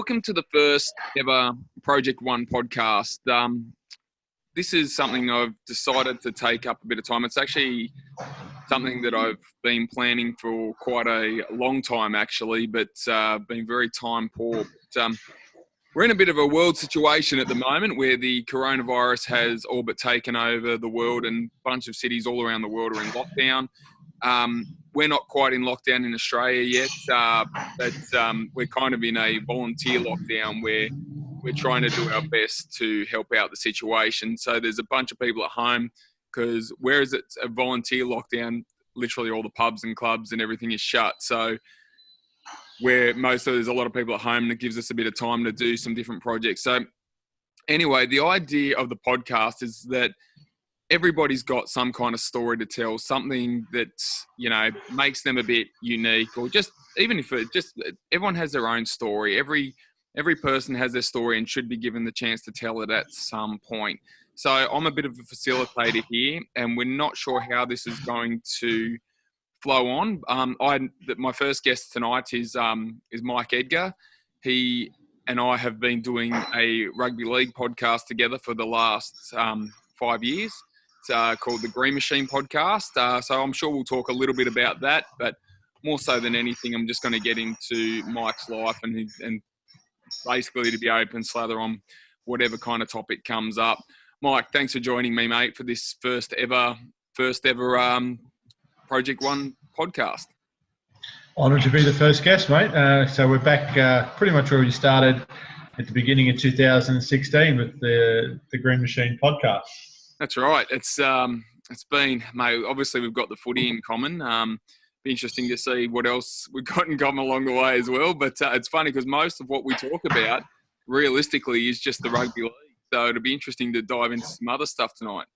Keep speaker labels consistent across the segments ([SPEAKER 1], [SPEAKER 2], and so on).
[SPEAKER 1] welcome to the first ever Project One podcast. This is something I've decided to take up a bit of time. It's actually something that I've been planning for quite a long time, actually, but been very time poor. But, we're in a bit of a world situation at the moment where the coronavirus has all but taken over the world, and a bunch of cities all around the world are in lockdown. We're not quite in lockdown in Australia yet, but we're kind of in a volunteer lockdown where we're trying to do our best to help out the situation. So there's a bunch of people at home because whereas it's a volunteer lockdown, literally all the pubs and clubs and everything is shut. So there's a lot of people at home, and it gives us a bit of time to do some different projects. So anyway, the idea of the podcast is that everybody's got some kind of story to tell, something that, makes them a bit unique, or just even if everyone has their own story. Every person has their story and should be given the chance to tell it at some point. So I'm a bit of a facilitator here, and we're not sure how this is going to flow on. My first guest tonight is Mike Edgar. He and I have been doing a rugby league podcast together for the last 5 years. It's called the Green Machine podcast. So I'm sure we'll talk a little bit about that, but more so than anything, I'm just going to get into Mike's life and basically to be open, slather on whatever kind of topic comes up. Mike, thanks for joining me, mate, for this first ever Project One podcast.
[SPEAKER 2] Honoured to be the first guest, mate. So we're back pretty much where we started at the beginning of 2016 with the Green Machine podcast.
[SPEAKER 1] That's right. It's been, mate, obviously we've got the footy in common. Be interesting to see what else we've got in common along the way as well. But it's funny because most of what we talk about realistically is just the rugby league. So it'll be interesting to dive into some other stuff tonight.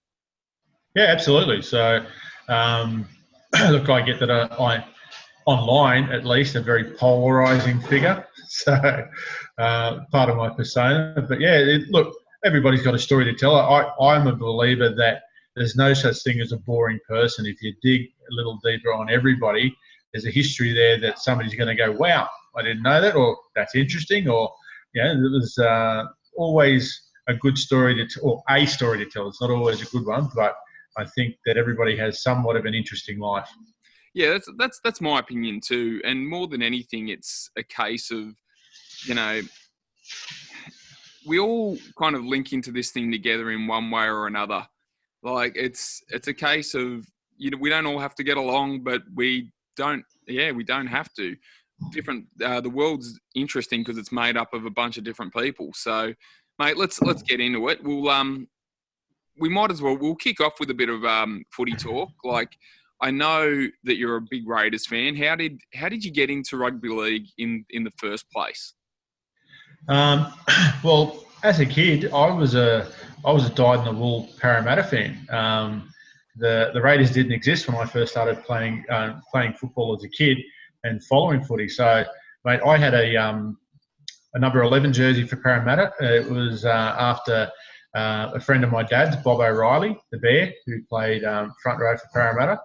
[SPEAKER 2] Yeah, absolutely. So, look, I get that I online, at least, a very polarising figure. So part of my persona. But yeah, look, everybody's got a story to tell. I'm a believer that there's no such thing as a boring person. If you dig a little deeper on everybody, there's a history there that somebody's going to go, wow, I didn't know that, or that's interesting, or, there's always a good story or a story to tell. It's not always a good one, but I think that everybody has somewhat of an interesting life.
[SPEAKER 1] Yeah, that's my opinion too. And more than anything, it's a case of, we all kind of link into this thing together in one way or another. Like it's a case of, we don't all have to get along, but we don't have to. The world's interesting because it's made up of a bunch of different people. So, mate, let's get into it. We'll kick off with a bit of footy talk. Like, I know that you're a big Raiders fan. How did you get into rugby league in the first place?
[SPEAKER 2] Well, as a kid, I was a dyed-in-the-wool Cabramatta fan. The Raiders didn't exist when I first started playing football as a kid and following footy. So, mate, I had a number 11 jersey for Cabramatta. It was after a friend of my dad's, Bob O'Reilly, the Bear, who played front row for Cabramatta.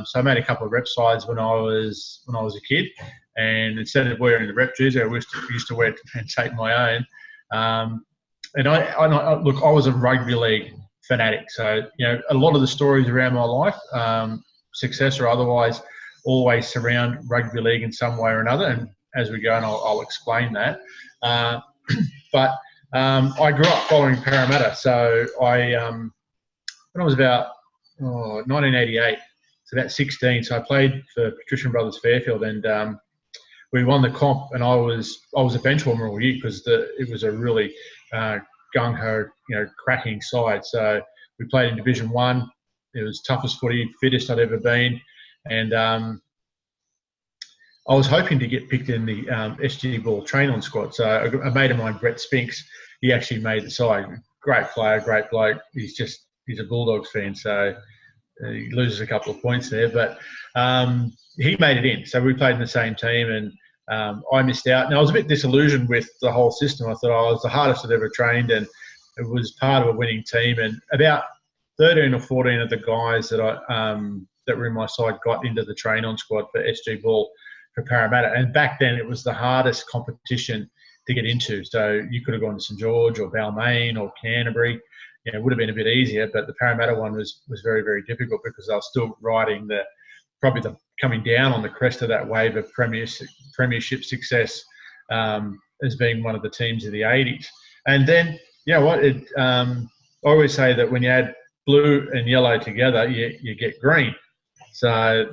[SPEAKER 2] So I made a couple of rep sides when I was a kid, and instead of wearing the rep jersey, I used to wear and take my own. And I was a rugby league fanatic. So a lot of the stories around my life, success or otherwise, always surround rugby league in some way or another. And as we go, and I'll explain that. But I grew up following Cabramatta. So when I was about 1988. So about 16. So I played for Patrician Brothers Fairfield, and we won the comp. And I was a bench warmer all year because it was a really gung ho, cracking side. So we played in Division 1. It was toughest footy, fittest I'd ever been, and I was hoping to get picked in the SG Ball train-on squad. So a mate of mine, Brett Spinks, he actually made the side. Great player, great bloke. He's a Bulldogs fan, so he loses a couple of points there, but he made it in. So we played in the same team, and I missed out. And I was a bit disillusioned with the whole system. I thought I was the hardest I'd ever trained, and it was part of a winning team. And about 13 or 14 of the guys that that were in my side got into the train-on squad for SG Ball for Cabramatta. And back then, it was the hardest competition to get into. So you could have gone to St George or Balmain or Canterbury. It would have been a bit easier, but the Parramatta one was very, very difficult because they were still riding coming down on the crest of that wave of premiership success, as being one of the teams of the 80s. And then, you know what? I always say that when you add blue and yellow together, you get green. So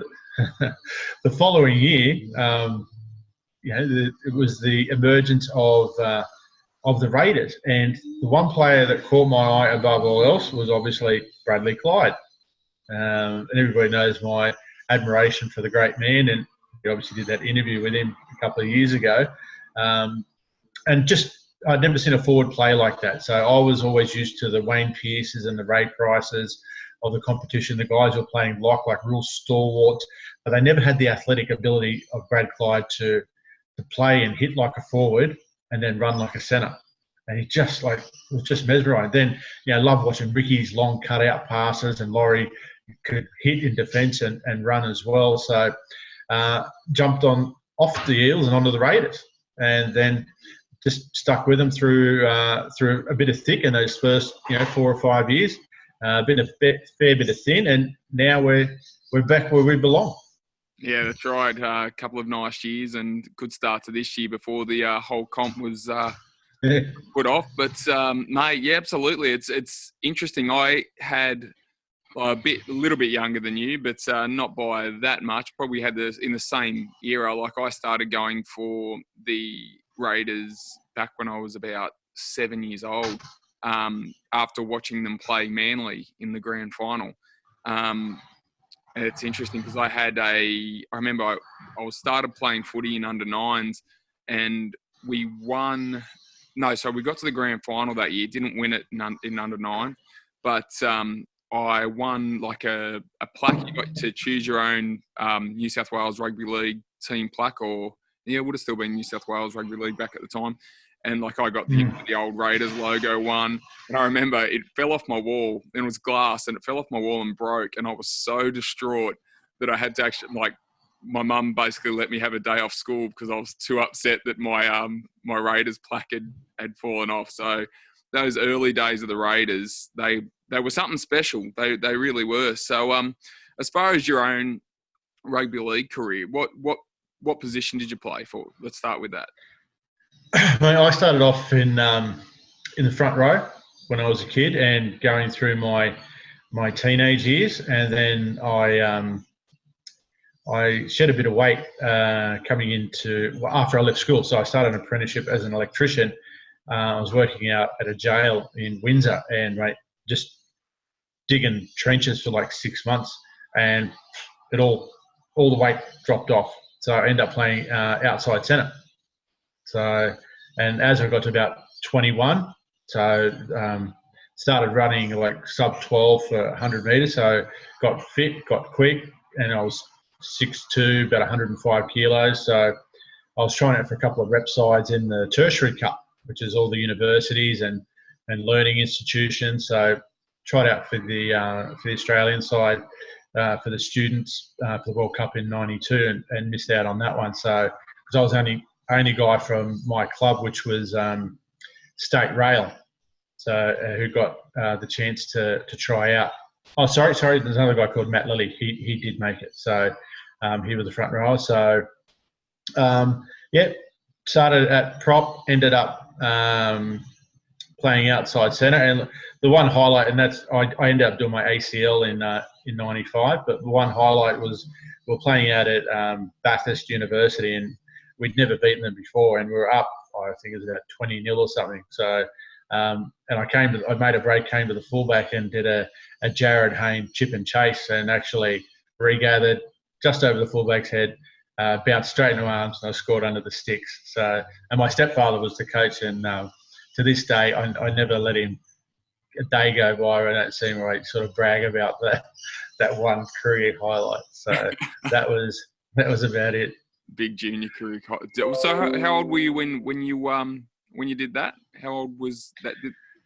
[SPEAKER 2] the following year, it was the emergence of the Raiders, and the one player that caught my eye above all else was obviously Bradley Clyde. And everybody knows my admiration for the great man, and we obviously did that interview with him a couple of years ago. And just, I'd never seen a forward play like that. So I was always used to the Wayne Pearces and the Ray Prices of the competition. The guys were playing like real stalwarts, but they never had the athletic ability of Brad Clyde to play and hit like a forward and then run like a centre. And he just was just mesmerised. Then, loved watching Ricky's long cut-out passes, and Laurie could hit in defence and run as well. So jumped off the Eels and onto the Raiders, and then just stuck with them through a bit of thick in those first 4 or 5 years. Been a fair bit of thin, and now we're back where we belong.
[SPEAKER 1] Yeah, that's right. A couple of nice years and good start to this year before the whole comp was put off. But mate, yeah, absolutely. It's interesting. I had a little bit younger than you, but not by that much. Probably had this in the same era. Like, I started going for the Raiders back when I was about 7 years old, after watching them play Manly in the grand final. And it's interesting because I remember I started playing footy in under nines, and we won. No, so we got to the grand final that year. Didn't win it in under nine, but I won like a plaque. You got to choose your own New South Wales Rugby League team plaque, or it would have still been New South Wales Rugby League back at the time. And I got the old Raiders logo one. And I remember it fell off my wall, and it was glass, and it fell off my wall and broke. And I was so distraught that I had to actually, my mum basically let me have a day off school because I was too upset that my Raiders plaque had fallen off. So those early days of the Raiders, they were something special. They really were. So as far as your own rugby league career, what position did you play for? Let's start with that.
[SPEAKER 2] I started off in the front row when I was a kid, and going through my teenage years, and then I shed a bit of weight coming into after I left school. So I started an apprenticeship as an electrician. I was working out at a jail in Windsor, and just digging trenches for 6 months, and all the weight dropped off. So I ended up playing outside centre. So, and as I got to about 21, started running sub 12 for 100 metres. So got fit, got quick, and I was 6'2", about 105 kilos. So I was trying out for a couple of rep sides in the Tertiary Cup, which is all the universities and learning institutions. So tried out for the Australian side for the students for the World Cup in '92, and missed out on that one. So because I was only guy from my club, which was State Rail, so who got the chance to try out. Oh, sorry. There's another guy called Matt Lilly. He did make it. So he was the front row. So started at prop, ended up playing outside centre. And the one highlight, and that's I ended up doing my ACL in '95. But the one highlight was we were playing out at Bathurst University, and we'd never beaten them before, and we were up, I think it was about 20-0 or something. So, and I made a break, came to the fullback and did a Jared Hayne chip and chase, and actually regathered just over the fullback's head, bounced straight into arms, and I scored under the sticks. So, and my stepfather was the coach, and to this day, I never let him a day go by where I don't see him sort of brag about that one career highlight. So that was about it.
[SPEAKER 1] Big junior career. So how old were you when you did that? How old was that?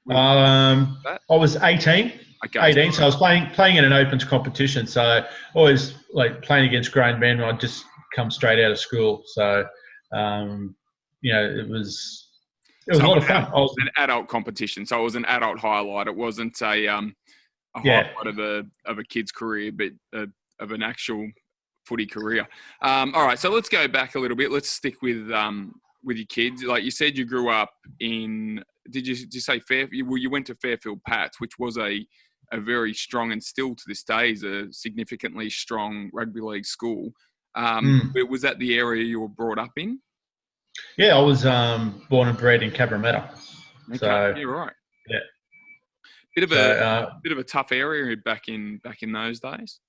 [SPEAKER 2] I was 18.
[SPEAKER 1] Okay.
[SPEAKER 2] 18. So I was playing in an opens competition. So always playing against grown men. I'd just come straight out of school. So it was It was a lot of fun.
[SPEAKER 1] An adult competition, so it was an adult highlight. It wasn't a
[SPEAKER 2] Yeah.
[SPEAKER 1] highlight of a kid's career, but of an actual footy career. All right, so let's go back a little bit. Let's stick with your kids. Like you said, you grew up in. Did you say Fairfield? Well, you went to Fairfield Pats, which was a very strong, and still to this day is a significantly strong rugby league school. But was that the area you were brought up in?
[SPEAKER 2] Yeah, I was born and bred in Cabramatta.
[SPEAKER 1] Okay,
[SPEAKER 2] so,
[SPEAKER 1] you're right.
[SPEAKER 2] Yeah.
[SPEAKER 1] Bit of a tough area back in those days.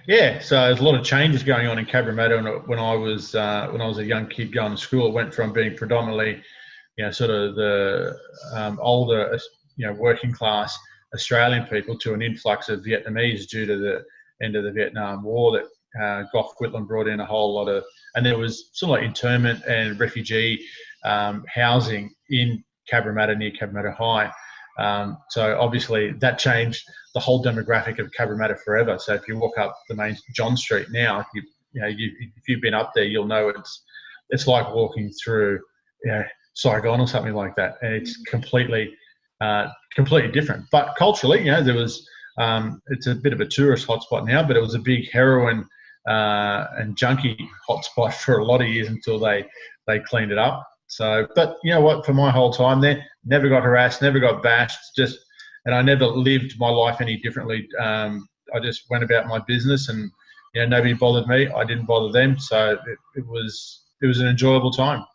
[SPEAKER 2] Yeah, so there's a lot of changes going on in Cabramatta when I was a young kid going to school. It went from being predominantly, sort of the older, working class Australian people to an influx of Vietnamese due to the end of the Vietnam War that Gough Whitlam brought in a whole lot of, and there was sort of like internment and refugee housing in Cabramatta near Cabramatta High. So obviously that changed the whole demographic of Cabramatta forever. So if you walk up the main John Street now, if you've been up there, you'll know it's like walking through Saigon or something like that, and it's completely different. But culturally, there was it's a bit of a tourist hotspot now, but it was a big heroin and junkie hotspot for a lot of years until they cleaned it up. So, but you know what? For my whole time there, never got harassed, never got bashed. And I never lived my life any differently. I just went about my business, and nobody bothered me. I didn't bother them. So it was an enjoyable time.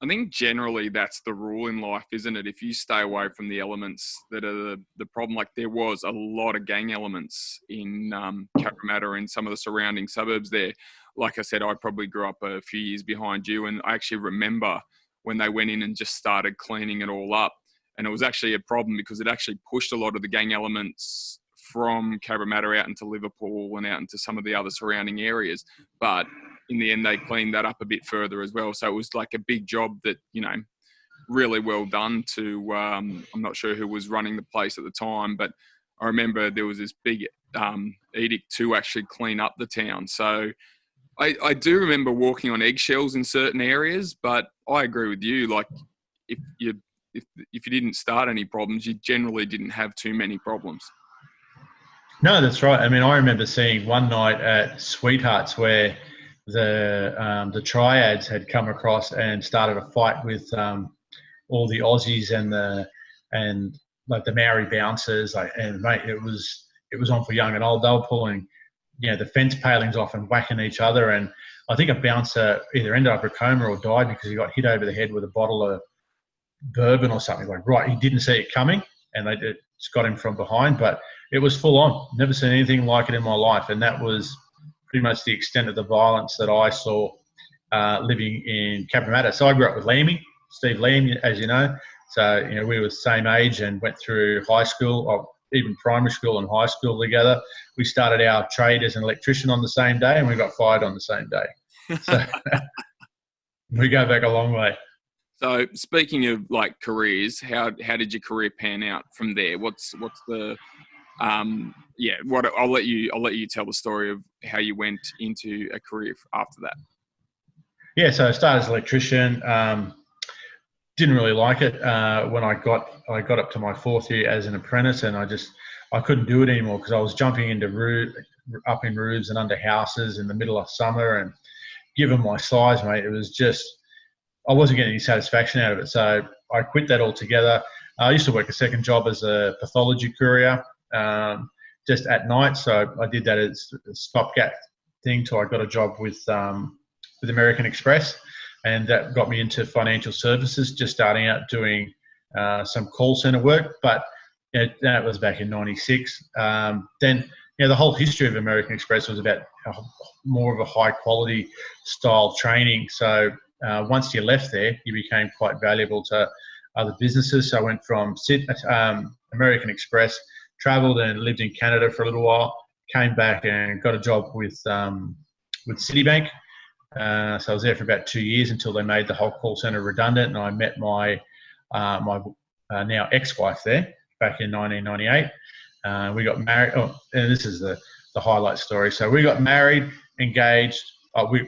[SPEAKER 1] I think generally that's the rule in life, isn't it? If you stay away from the elements that are the problem, like there was a lot of gang elements in Cabramatta and some of the surrounding suburbs there. Like I said, I probably grew up a few years behind you, and I actually remember when they went in and just started cleaning it all up. And it was actually a problem because it actually pushed a lot of the gang elements from Cabramatta out into Liverpool and out into some of the other surrounding areas. But in the end, they cleaned that up a bit further as well. So it was like a big job that, really well done to, I'm not sure who was running the place at the time, but I remember there was this big edict to actually clean up the town. So I do remember walking on eggshells in certain areas, but I agree with you. Like if you didn't start any problems, you generally didn't have too many problems.
[SPEAKER 2] No, that's right. I mean, I remember seeing one night at Sweethearts where the triads had come across and started a fight with all the Aussies and like the Maori bouncers. And mate, it was on for young and old. They were pulling the fence palings off and whacking each other. And I think a bouncer either ended up in a coma or died because he got hit over the head with a bottle of bourbon or something. He didn't see it coming, and they just got him from behind. But it was full on. Never seen anything like it in my life, and that was pretty much the extent of the violence that I saw living in Cabramatta. So I grew up with Steve Liam, as you know. So we were the same age and went through high school, or even primary school and high school together. We started our trade as an electrician on the same day, and we got fired on the same day. So we go back a long way.
[SPEAKER 1] So speaking of like careers, how did your career pan out from there? What's the I'll let you tell the story of how you went into a career after that.
[SPEAKER 2] Yeah, so I started as an electrician. Didn't really like it when I got up to my fourth year as an apprentice, and I couldn't do it anymore because I was jumping into up in roofs and under houses in the middle of summer, and given my size, mate, it was just I wasn't getting any satisfaction out of it. So I quit that altogether. I used to work a second job as a pathology courier, just at night. So I did that as a stopgap thing till I got a job with American Express, and that got me into financial services, just starting out doing some call center work. But that was back in '96. Then the whole history of American Express was about more of a high quality style training. So once you left there, you became quite valuable to other businesses. So I went from American Express, travelled and lived in Canada for a little while, came back and got a job with Citibank. So I was there for about 2 years until they made the whole call centre redundant, and I met my now ex-wife there back in 1998. We got married. Oh, and this is the highlight story. So we got married, engaged.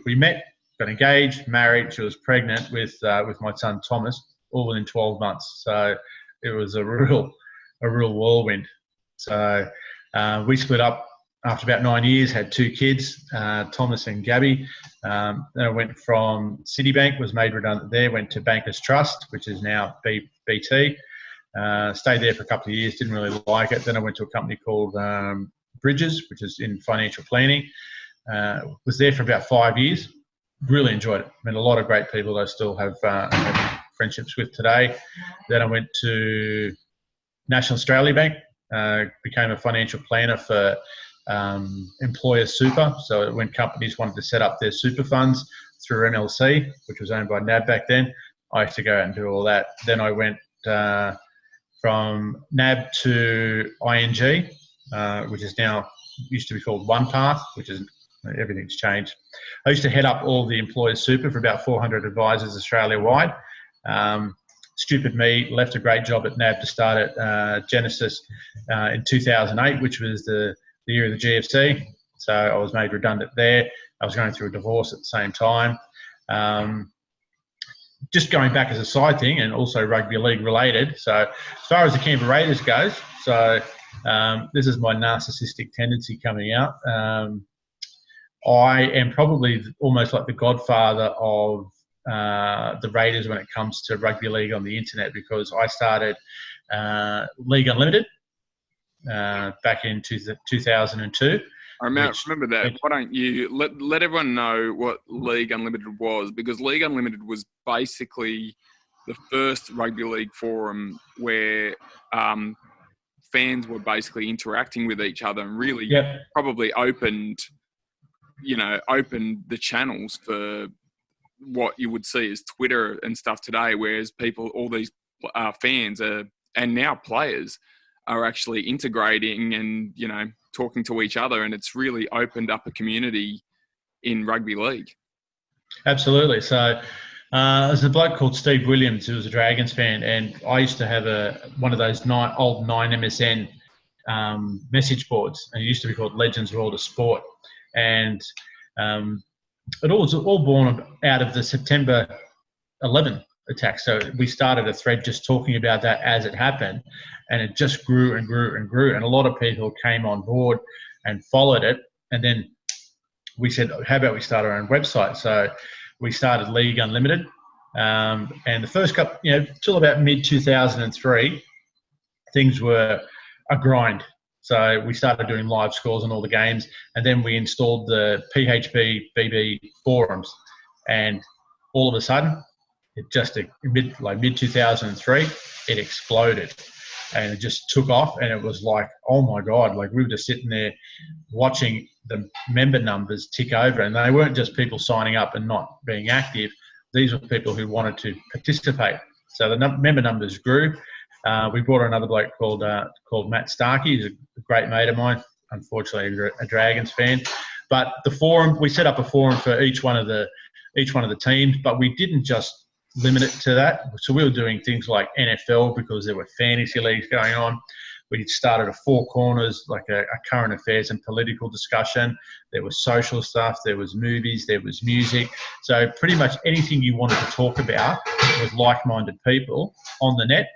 [SPEAKER 2] We met, got engaged, married. She was pregnant with my son Thomas. all within 12 months. So it was a real whirlwind. So we split up after about 9 years, had 2 kids, Thomas and Gabby. Then I went from Citibank, was made redundant there, went to Bankers Trust, which is now BT. Stayed there for a couple of years, didn't really like it. Then I went to a company called Bridges, which is in financial planning. Was there for about 5 years. Really enjoyed it. Met a lot of great people that I still have friendships with today. Then I went to National Australia Bank, became a financial planner for employer super. So when companies wanted to set up their super funds through NLC, which was owned by NAB back then, I used to go out and do all that. Then I went from NAB to ING, which is now used to be called OnePath, which is everything's changed. I used to head up all the employers super for about 400 advisors Australia-wide. Stupid me, left a great job at NAB to start at Genesis in 2008, which was the year of the GFC. So I was made redundant there. I was going through a divorce at the same time. Just going back as a side thing, and also rugby league related. So as far as the Canberra Raiders goes, so this is my narcissistic tendency coming out. I am probably almost like the godfather of the Raiders when it comes to rugby league on the internet, because I started League Unlimited back in 2002.
[SPEAKER 1] I remember that. Why don't you let everyone know what League Unlimited was? Because League Unlimited was basically the first rugby league forum where fans were basically interacting with each other and really probably opened the channels for what you would see as Twitter and stuff today, whereas all these fans and now players are actually integrating and, talking to each other, and it's really opened up a community in rugby league.
[SPEAKER 2] Absolutely. So there's a bloke called Steve Williams who was a Dragons fan, and I used to have one of those old 9MSN message boards, and it used to be called Legends World of Sport. And it was all born out of the September 11 attack. So we started a thread just talking about that as it happened, and it just grew and grew and grew. And a lot of people came on board and followed it. And then we said, how about we start our own website? So we started League Unlimited. And the first couple, till about mid-2003, things were a grind. So we started doing live scores on all the games, and then we installed the PHP BB forums, and all of a sudden, it just mid-2003, it exploded, and it just took off. And it was like, oh my God, like we were just sitting there watching the member numbers tick over, and they weren't just people signing up and not being active. These were people who wanted to participate. So the member numbers grew. We brought another bloke called Matt Starkey. He's a great mate of mine. Unfortunately, a Dragons fan. But the forum, we set up a forum for each one of the teams, but we didn't just limit it to that. So we were doing things like NFL, because there were fantasy leagues going on. We started a Four Corners, like a current affairs and political discussion. There was social stuff, there was movies, there was music. So pretty much anything you wanted to talk about with like-minded people on the net,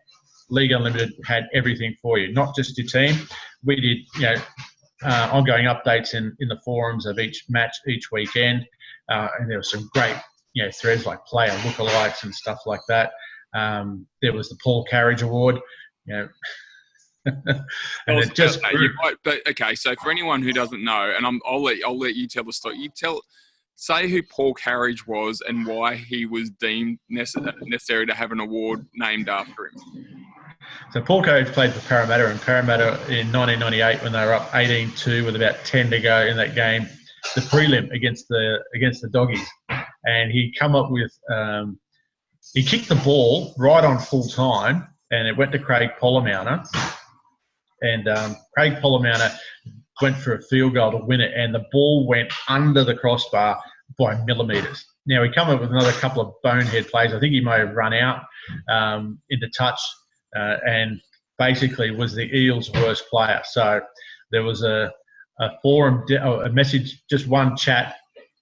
[SPEAKER 2] League Unlimited had everything for you, not just your team. We did, ongoing updates in the forums of each match each weekend, and there were some great, threads like player lookalikes and stuff like that. There was the Paul Carriage Award, and it just grew.
[SPEAKER 1] Okay, so for anyone who doesn't know, and I'll let you tell the story. Say who Paul Carriage was and why he was deemed necessary to have an award named after him.
[SPEAKER 2] So Paul Carriage played for Parramatta, and Parramatta in 1998, when they were up 18-2 with about 10 to go in that game, the prelim against the Doggies, and he come up with he kicked the ball right on full time, and it went to Craig Polamauna, and Craig Polamauna went for a field goal to win it, and the ball went under the crossbar by millimetres. Now, he come up with another couple of bonehead plays. I think he may have run out into touch, and basically was the Eels' worst player. So there was a forum, a message, just one chat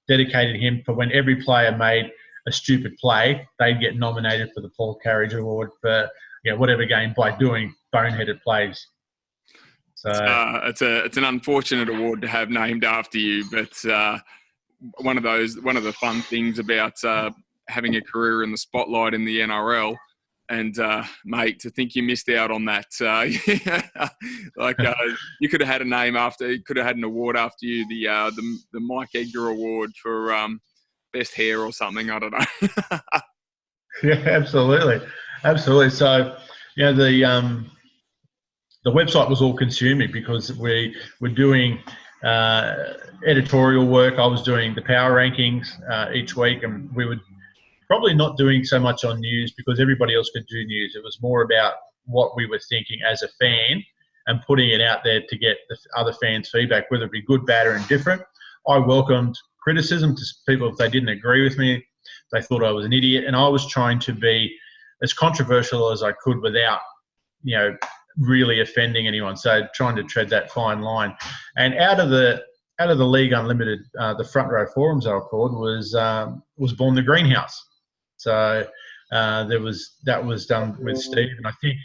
[SPEAKER 2] dedicated him for when every player made a stupid play, they'd get nominated for the Paul Carriage Award for whatever game by doing boneheaded plays. So
[SPEAKER 1] it's an unfortunate award to have named after you, but one of the fun things about having a career in the spotlight in the NRL. And mate, to think you missed out on that, you could have had a name after, you could have had an award after you, the Mike Edgar Award for best hair or something. I don't know.
[SPEAKER 2] Yeah, absolutely. So, the website was all consuming because we were doing editorial work. I was doing the power rankings each week, and we would probably not doing so much on news because everybody else could do news. It was more about what we were thinking as a fan and putting it out there to get the other fans' feedback, whether it be good, bad, or indifferent. I welcomed criticism to people if they didn't agree with me. They thought I was an idiot, and I was trying to be as controversial as I could without, really offending anyone. So trying to tread that fine line. And out of the League Unlimited, the front row forums I called was born the Greenhouse. So that was done with Steve, and I think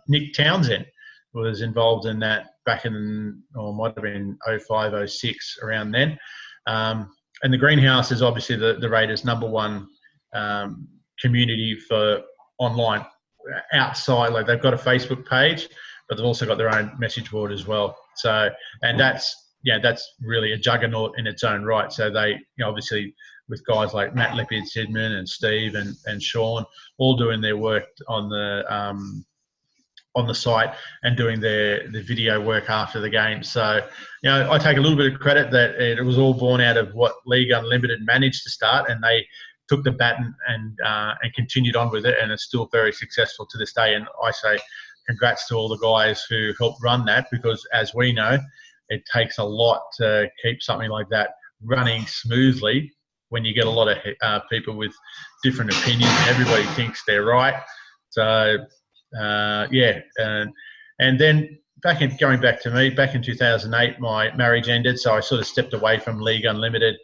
[SPEAKER 2] Nick Townsend was involved in that back in, or might have been 05, 06, around then. And the Greenhouse is obviously the Raiders' number one community for online outside. Like, they've got a Facebook page, but they've also got their own message board as well. So, and that's really a juggernaut in its own right. So they, obviously, with guys like Matt Lippiard-Sidman and Steve and Sean, all doing their work on the site and doing the video work after the game. So, I take a little bit of credit that it was all born out of what League Unlimited managed to start, and they took the baton and continued on with it, and it's still very successful to this day. And I say congrats to all the guys who helped run that, because as we know, it takes a lot to keep something like that running smoothly when you get a lot of people with different opinions and everybody thinks they're right. So, and then going back to me, back in 2008, my marriage ended, so I sort of stepped away from League Unlimited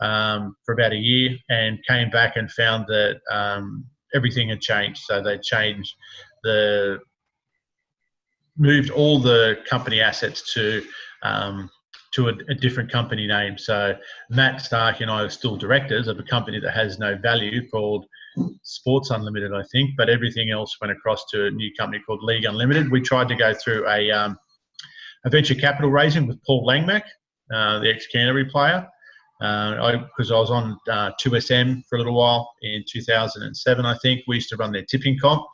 [SPEAKER 2] for about a year and came back and found that everything had changed. So they moved all the company assets to a different company name. So Matt Stark and I are still directors of a company that has no value called Sports Unlimited, I think, but everything else went across to a new company called League Unlimited. We tried to go through a venture capital raising with Paul Langmack, the ex-Canterbury player, because I was on 2SM for a little while in 2007, I think. We used to run their tipping comp,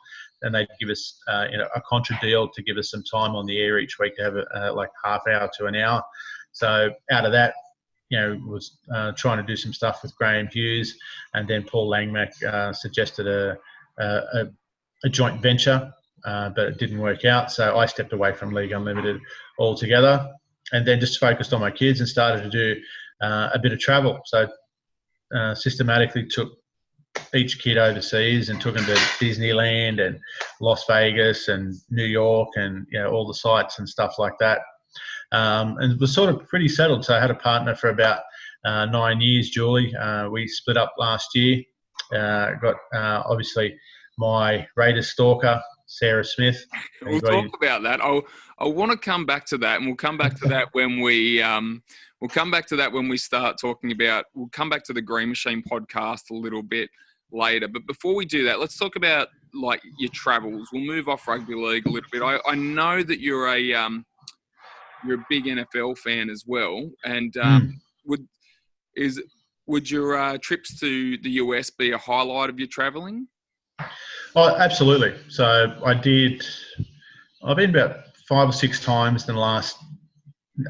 [SPEAKER 2] and they'd give us a contra deal to give us some time on the air each week to have like half hour to an hour. So out of that, was trying to do some stuff with Graham Hughes, and then Paul Langmack suggested a joint venture, but it didn't work out. So I stepped away from League Unlimited altogether, and then just focused on my kids and started to do a bit of travel. So systematically took each kid overseas and took them to Disneyland and Las Vegas and New York and all the sites and stuff like that. And it was sort of pretty settled. So I had a partner for about 9 years, Julie. We split up last year. Got obviously my Raiders stalker, Sarah Smith.
[SPEAKER 1] We'll talk about that. I want to come back to that, and we'll come back to that when we start talking about. We'll come back to the Green Machine podcast a little bit later. But before we do that, let's talk about like your travels. We'll move off rugby league a little bit. I know that you're a big NFL fan as well, and would your trips to the US be a highlight of your traveling?
[SPEAKER 2] Oh, absolutely. So I've been about 5 or 6 times in the last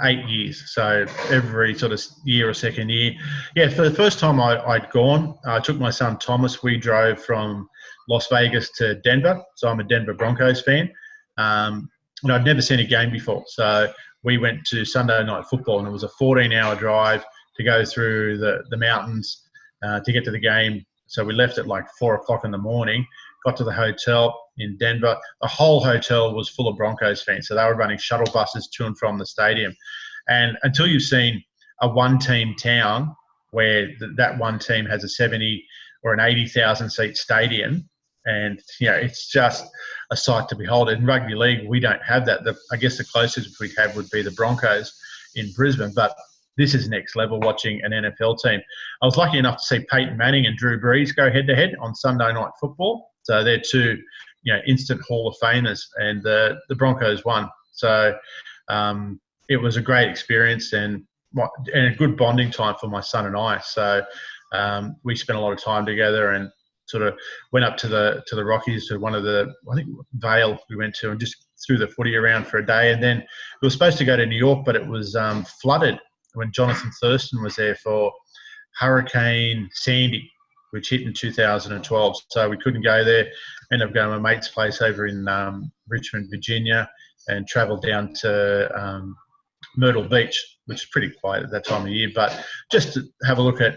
[SPEAKER 2] 8 years. So every sort of year or second year. Yeah, for the first time I'd gone, I took my son Thomas. We drove from Las Vegas to Denver. So I'm a Denver Broncos fan. And I'd never seen a game before. So we went to Sunday Night Football, and it was a 14-hour drive to go through the mountains to get to the game. So we left at like 4 o'clock in the morning, got to the hotel in Denver. The whole hotel was full of Broncos fans. So they were running shuttle buses to and from the stadium. And until you've seen a one-team town where that one team has a 70 or an 80,000 seat stadium. And, it's just a sight to behold. In rugby league, we don't have that. I guess the closest we'd have would be the Broncos in Brisbane, but this is next level watching an NFL team. I was lucky enough to see Peyton Manning and Drew Brees go head-to-head on Sunday Night Football. So they're two, instant Hall of Famers, and the Broncos won. So it was a great experience and a good bonding time for my son and I. So we spent a lot of time together and sort of went up to the Rockies, to one of I think Vale we went to, and just threw the footy around for a day. And then we were supposed to go to New York, but it was flooded when Jonathan Thurston was there for Hurricane Sandy, which hit in 2012. So we couldn't go there. Ended up going to my mate's place over in Richmond, Virginia, and travelled down to Myrtle Beach, which is pretty quiet at that time of year. But just to have a look at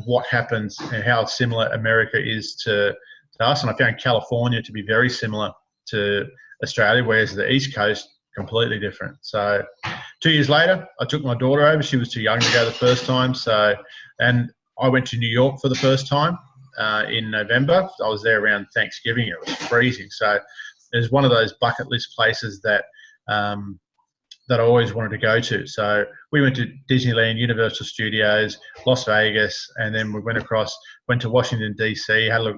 [SPEAKER 2] what happens and how similar America is to us. And I found California to be very similar to Australia, whereas the East Coast, completely different. So 2 years later, I took my daughter over. She was too young to go the first time. And I went to New York for the first time in November. I was there around Thanksgiving. It was freezing. So it was one of those bucket list places that I always wanted to go to. So we went to Disneyland, Universal Studios, Las Vegas, and then we went to Washington, D.C., had a look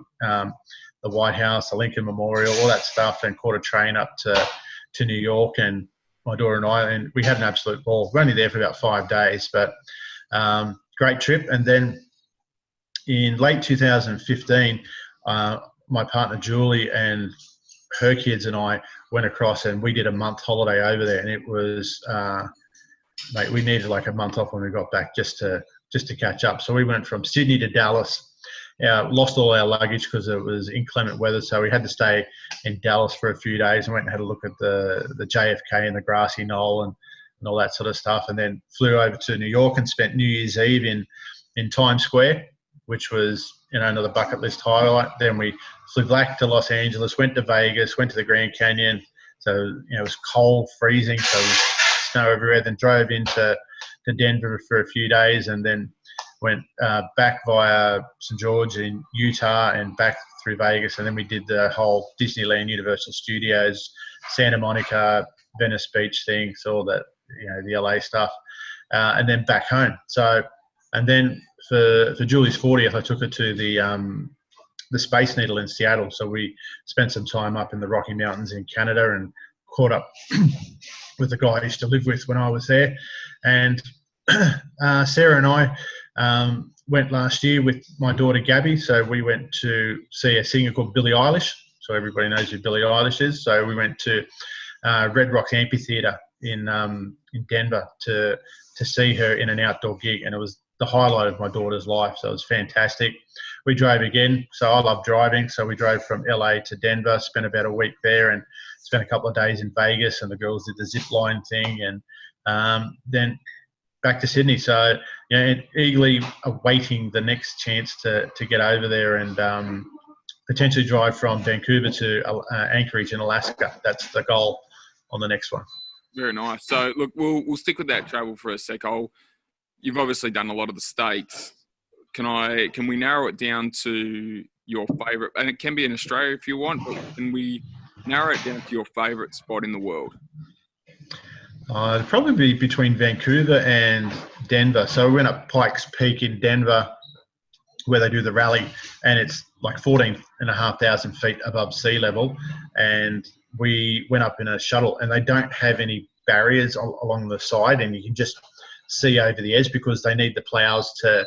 [SPEAKER 2] the White House, the Lincoln Memorial, all that stuff, and caught a train up to New York. And my daughter and I, and we had an absolute ball. We were only there for about 5 days, but great trip. And then in late 2015, my partner Julie and her kids and I went across, and we did a month holiday over there. And it was, mate, we needed like a month off when we got back just to catch up. So we went from Sydney to Dallas. Lost all our luggage because it was inclement weather, so we had to stay in Dallas for a few days and went and had a look at the JFK and the grassy knoll and all that sort of stuff, and then flew over to New York and spent New Year's Eve in Times Square, which was another bucket list highlight. Then we flew back to Los Angeles, went to Vegas, went to the Grand Canyon. So it was cold, freezing, so there was snow everywhere. Then drove into Denver for a few days, and then went back via St. George in Utah and back through Vegas. And then we did the whole Disneyland, Universal Studios, Santa Monica, Venice Beach thing, so all that, the LA stuff, and then back home. So, and then for Julie's 40th, I took her to the Space Needle in Seattle. So we spent some time up in the Rocky Mountains in Canada and caught up with the guy I used to live with when I was there. And Sarah and I went last year with my daughter Gabby. So we went to see a singer called Billie Eilish. So everybody knows who Billie Eilish is. So we went to Red Rocks Amphitheatre in Denver to see her in an outdoor gig, and it was the highlight of my daughter's life. So it was fantastic. We drove again. So I love driving. So we drove from LA to Denver, spent about a week there, and spent a couple of days in Vegas, and the girls did the zip line thing, and then back to Sydney. So eagerly awaiting the next chance to get over there and potentially drive from Vancouver to Anchorage in Alaska. That's the goal on the next one.
[SPEAKER 1] Very nice. So look, we'll stick with that travel for a sec. You've obviously done a lot of the states. Can we narrow it down to your favourite? And it can be in Australia if you want, but can we narrow it down to your favourite spot in the world?
[SPEAKER 2] It'd probably be between Vancouver and Denver. So we went up Pikes Peak in Denver, where they do the rally, and it's like 14,500 feet above sea level. And we went up in a shuttle, and they don't have any barriers along the side, and you can just see over the edge because they need the plows to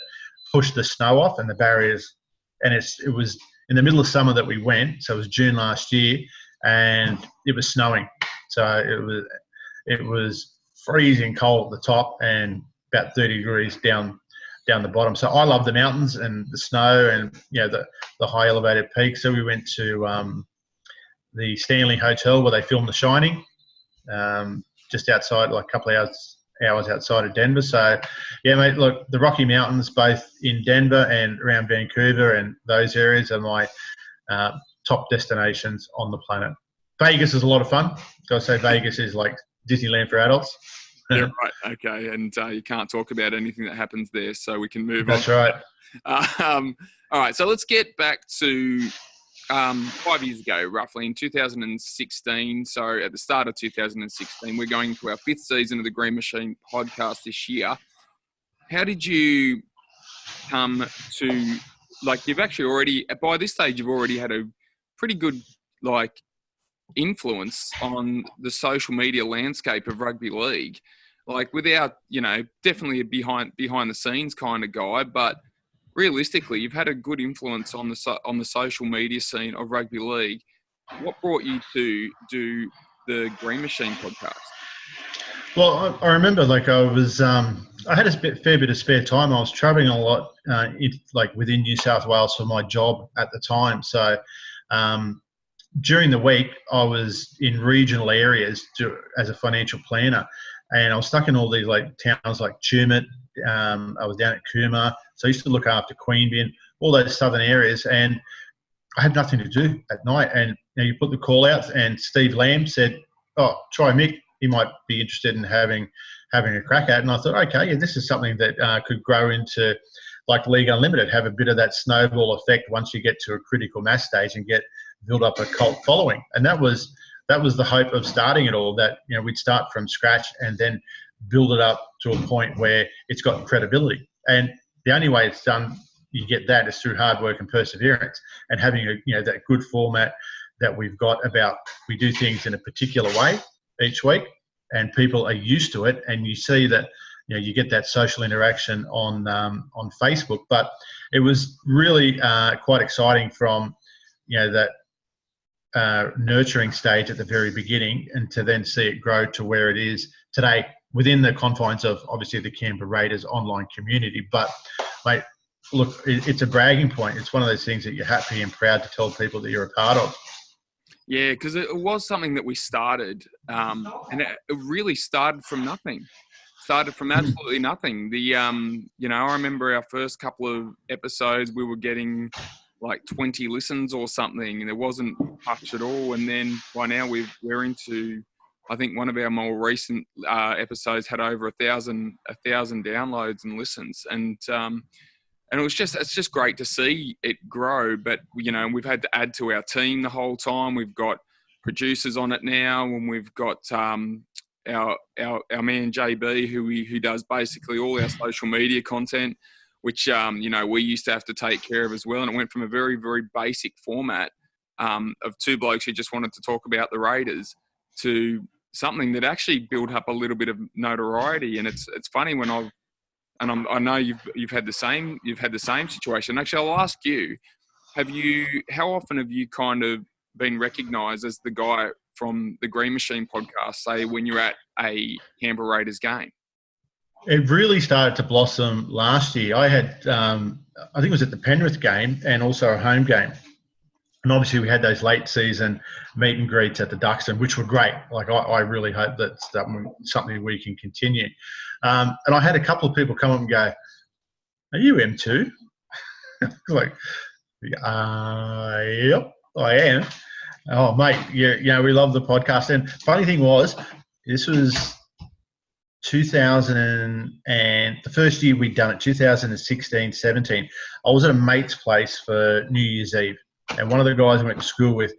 [SPEAKER 2] push the snow off and the barriers. And it was in the middle of summer that we went, so it was June last year, and it was snowing. So it was freezing cold at the top and about 30 degrees down the bottom. So I love the mountains and the snow and the high elevated peaks. So we went to the Stanley Hotel where they filmed The Shining, just outside, like a couple of hours outside of Denver. So yeah, mate, look, the Rocky Mountains, both in Denver and around Vancouver and those areas, are my top destinations on the planet. Vegas is a lot of fun. Gotta say, Vegas is like Disneyland for adults.
[SPEAKER 1] Yeah, right. Okay, and you can't talk about anything that happens there, so we can move on.
[SPEAKER 2] That's right.
[SPEAKER 1] All right, so let's get back to 5 years ago, roughly in 2016. So at the start of 2016, we're going to our 5th season of the Green Machine podcast this year. How did you come to, like, you've actually already, by this stage, you've already had a pretty good, like, influence on the social media landscape of rugby league, like without, definitely a behind the scenes kind of guy, but realistically, you've had a good influence on the social media scene of rugby league. What brought you to do the Green Machine podcast?
[SPEAKER 2] Well, I remember, like, I was, I had a fair bit of spare time. I was traveling a lot, within New South Wales for my job at the time. So, during the week, I was in regional areas as a financial planner, and I was stuck in all these like towns like Tumut. I was down at Cooma, so I used to look after Queanbeyan, all those southern areas, and I had nothing to do at night. And you put the call outs, and Steve Lamb said, "Oh, try Mick. He might be interested in having a crack at it." And I thought, okay, yeah, this is something that could grow into like League Unlimited, have a bit of that snowball effect once you get to a critical mass stage and build up a cult following. And that was the hope of starting it all, that we'd start from scratch and then build it up to a point where it's got credibility. And the only way it's done, you get that, is through hard work and perseverance, and having that good format that we've got about, we do things in a particular way each week, and people are used to it, and you see that you get that social interaction on Facebook. But it was really quite exciting from that nurturing stage at the very beginning, and to then see it grow to where it is today within the confines of obviously the Canberra Raiders online community. But mate, look, it's a bragging point. It's one of those things that you're happy and proud to tell people that you're a part of.
[SPEAKER 1] Yeah, because it was something that we started, and it really started from nothing. Started from absolutely nothing. I remember our first couple of episodes, we were getting like 20 listens or something, and there wasn't much at all. And then by now we're into, I think one of our more recent episodes had over 1,000 downloads and listens, and it's just great to see it grow. But we've had to add to our team the whole time. We've got producers on it now, and we've got our man JB who does basically all our social media content, which we used to have to take care of as well. And it went from a very, very basic format of two blokes who just wanted to talk about the Raiders to something that actually built up a little bit of notoriety. And it's funny when I know you've had the same situation. Actually, I'll ask you, how often have you kind of been recognised as the guy from the Green Machine podcast, say when you're at a Canberra Raiders game?
[SPEAKER 2] It really started to blossom last year. I had, I think it was at the Penrith game and also a home game. And obviously we had those late season meet and greets at the Duxton, which were great. Like I really hope that's something we can continue. And I had a couple of people come up and go, "Are you M2?" Like, yep, I am. "Oh, mate, yeah, we love the podcast." And funny thing was, this was 2000 and the first year we'd done it, 2016, 17. I was at a mate's place for New Year's Eve, and one of the guys I went to school with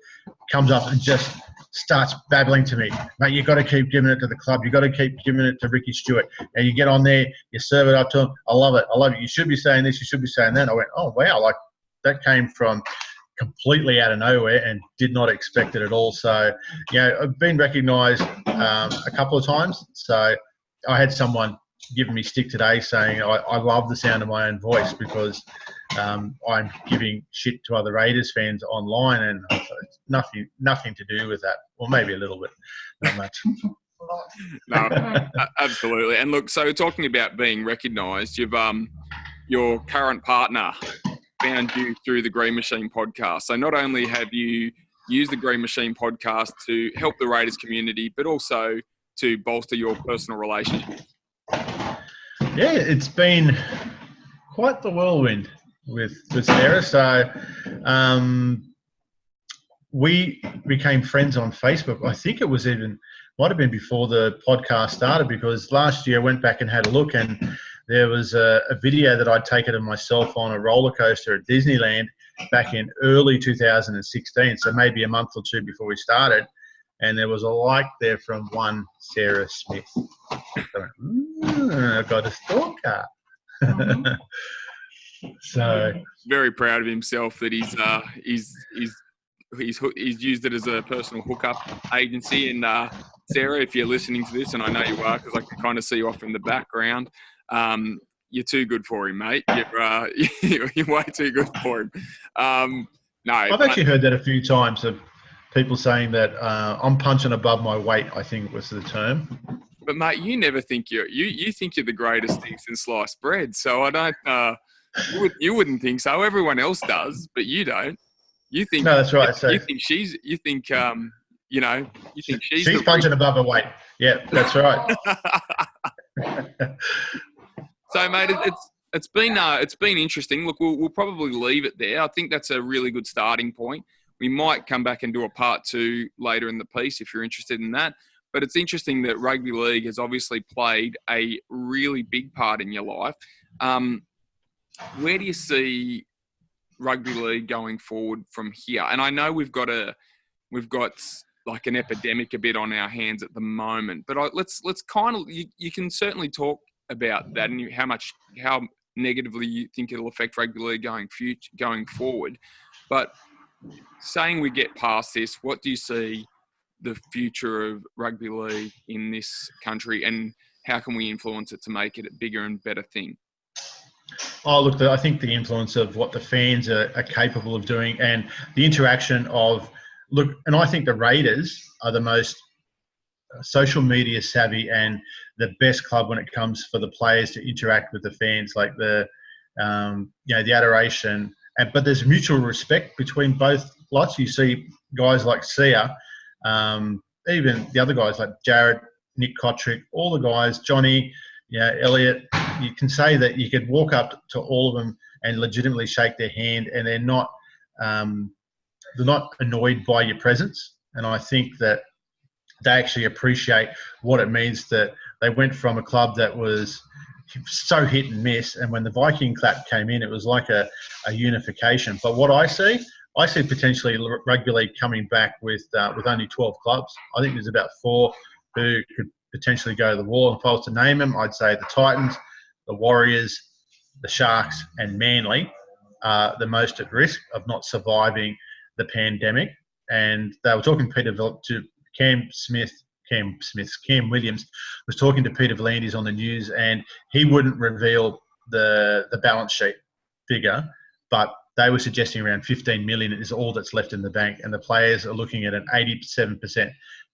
[SPEAKER 2] comes up and just starts babbling to me, "Mate, you got to keep giving it to the club. You got to keep giving it to Ricky Stewart. And you get on there, you serve it up to him. I love it. You should be saying this. You should be saying that." I went, "Oh wow!" Like that came from completely out of nowhere and did not expect it at all. So, I've been recognised a couple of times. So I had someone giving me stick today saying I love the sound of my own voice because I'm giving shit to other Raiders fans online, and it's nothing to do with that. Well, maybe a little bit, not much.
[SPEAKER 1] No, absolutely. And look, so talking about being recognised, you've your current partner found you through the Green Machine podcast. So not only have you used the Green Machine podcast to help the Raiders community, but also to bolster your personal relationship.
[SPEAKER 2] Yeah, it's been quite the whirlwind with Sarah. So we became friends on Facebook. I think it was even might have been before the podcast started, because last year I went back and had a look, and there was a video that I'd taken of myself on a roller coaster at Disneyland back in early 2016, so maybe a month or two before we started, and there was a like there from one Sarah Smith. I went, I got a stalker. So
[SPEAKER 1] very proud of himself that he's used it as a personal hookup agency. And Sarah, if you're listening to this, and I know you are because I can kind of see you off in the background, you're too good for him, mate. You're way too good for him. No,
[SPEAKER 2] I've actually heard that a few times of people saying that I'm punching above my weight, I think was the term.
[SPEAKER 1] But mate, you never think you think you're the greatest thing since sliced bread. So I don't. You wouldn't think so. Everyone else does, but you don't. You think
[SPEAKER 2] no, that's right.
[SPEAKER 1] You think she's
[SPEAKER 2] she's punching above her weight. Yeah, that's right.
[SPEAKER 1] So, mate, it's been interesting. Look, we'll probably leave it there. I think that's a really good starting point. We might come back and do a part 2 later in the piece if you're interested in that. But it's interesting that rugby league has obviously played a really big part in your life. Where do you see rugby league going forward from here? And I know we've got like an epidemic a bit on our hands at the moment, but let's kind of you can certainly talk about that and how negatively you think it'll affect rugby league going forward. But saying we get past this, what do you see the future of rugby league in this country, and how can we influence it to make it a bigger and better thing?
[SPEAKER 2] Oh, look, I think the influence of what the fans are capable of doing, and the interaction of, and I think the Raiders are the most social media savvy and the best club when it comes for the players to interact with the fans, like the adoration, but there's mutual respect between both lots. You see guys like Sia, even the other guys like Jared, Nick Kotrick, all the guys, Johnny, Elliot. You can say that you could walk up to all of them and legitimately shake their hand, and they're not annoyed by your presence. And I think that they actually appreciate what it means that they went from a club that was so hit and miss, and when the Viking clap came in, it was like a unification. But what I see potentially rugby league coming back with only 12 clubs. I think there's about 4 who could potentially go to the wall. If I was to name them, I'd say the Titans, the Warriors, the Sharks, and Manly are the most at risk of not surviving the pandemic. And they were talking to Cam Williams was talking to Peter V'landys on the news, and he wouldn't reveal the balance sheet figure, but they were suggesting around 15 million is all that's left in the bank, and the players are looking at an 87%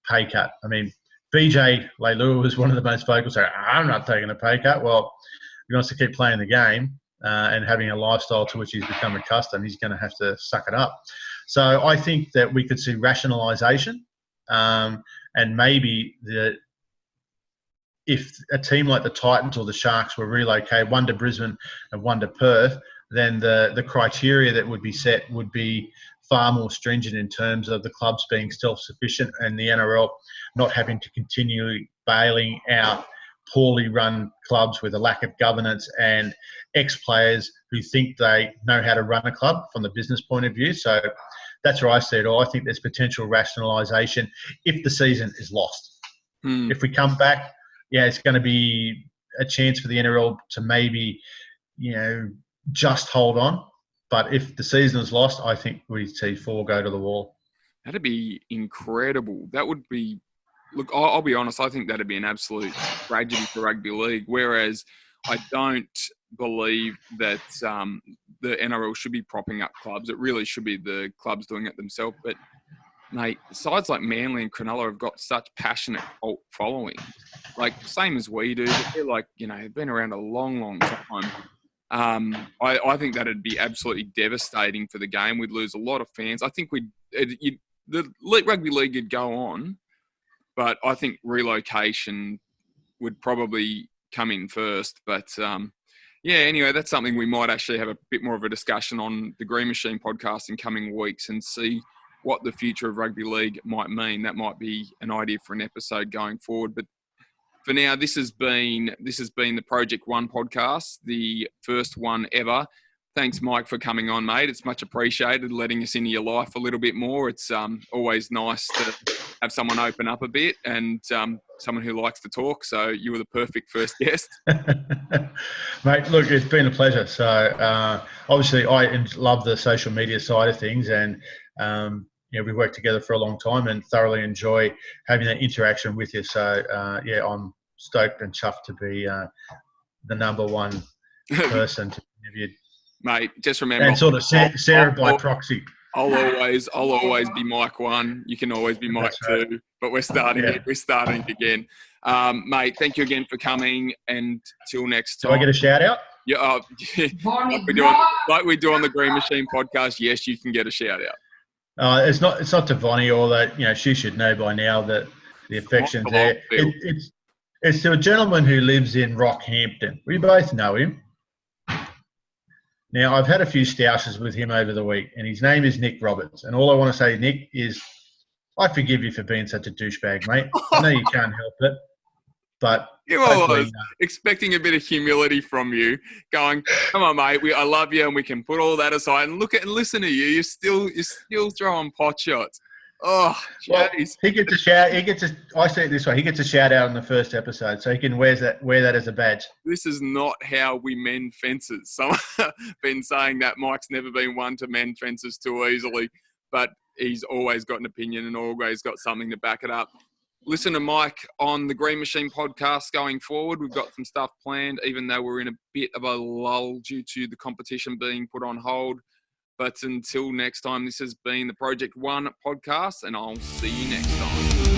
[SPEAKER 2] pay cut. I mean, BJ Leilua was one of the most vocal, saying, I'm not taking a pay cut. Well, if he wants to keep playing the game and having a lifestyle to which he's become accustomed, he's going to have to suck it up. So I think that we could see rationalisation, and maybe if a team like the Titans or the Sharks were relocated, one to Brisbane and one to Perth, then the criteria that would be set would be far more stringent in terms of the clubs being self-sufficient and the NRL not having to continually bailing out poorly run clubs with a lack of governance and ex-players who think they know how to run a club from the business point of view. So that's where I see it all. I think there's potential rationalisation if the season is lost. If we come back, it's going to be a chance for the NRL to maybe, just hold on. But if the season is lost, I think we see 4 go to the wall.
[SPEAKER 1] That'd be incredible. That would be... Look, I'll be honest, I think that'd be an absolute tragedy for rugby league, whereas I don't believe that the NRL should be propping up clubs. It really should be the clubs doing it themselves. But, mate, sides like Manly and Cronulla have got such passionate cult following. Like, same as we do. They're like, they've been around a long, long time. I think that'd be absolutely devastating for the game. We'd lose a lot of fans. I think the rugby league would go on, but I think relocation would probably come in first. But anyway, that's something we might actually have a bit more of a discussion on the Green Machine podcast in coming weeks and see what the future of rugby league might mean. That might be an idea for an episode going forward. But for now, this has been the Project One podcast, the first one ever. Thanks, Mike, for coming on, mate. It's much appreciated, letting us into your life a little bit more. It's always nice to have someone open up a bit and someone who likes to talk. So you were the perfect first guest.
[SPEAKER 2] Mate, look, it's been a pleasure. So obviously I love the social media side of things, and we worked together for a long time and thoroughly enjoy having that interaction with you. So I'm stoked and chuffed to be the number one person to interview.
[SPEAKER 1] Mate, just remember.
[SPEAKER 2] And sort of Sarah by proxy.
[SPEAKER 1] I'll always be Mike 1. You can always be Mike 2. But we're starting again. Mate, thank you again for coming. And till next time.
[SPEAKER 2] Do I get a shout out?
[SPEAKER 1] Yeah, like we do on the Green Machine podcast. Yes, you can get a shout out.
[SPEAKER 2] It's not to Vonnie, or that she should know by now that the affection's there. It's to a gentleman who lives in Rockhampton. We both know him. Now, I've had a few stoushes with him over the week, and his name is Nick Roberts. And all I want to say, Nick, is I forgive you for being such a douchebag, mate. I know you can't help it, but
[SPEAKER 1] I was expecting a bit of humility from you, going, "Come on, mate, I love you, and we can put all that aside and look at and listen to you. You're still throwing pot shots." Oh, jeez.
[SPEAKER 2] Well, he gets a shout. I say it this way: he gets a shout out in the first episode, so he can wear that as a badge.
[SPEAKER 1] This is not how we mend fences. Someone been saying that Mike's never been one to mend fences too easily, but he's always got an opinion and always got something to back it up. Listen to Mike on the Green Machine podcast going forward. We've got some stuff planned, even though we're in a bit of a lull due to the competition being put on hold. But until next time, this has been the Project One podcast, and I'll see you next time.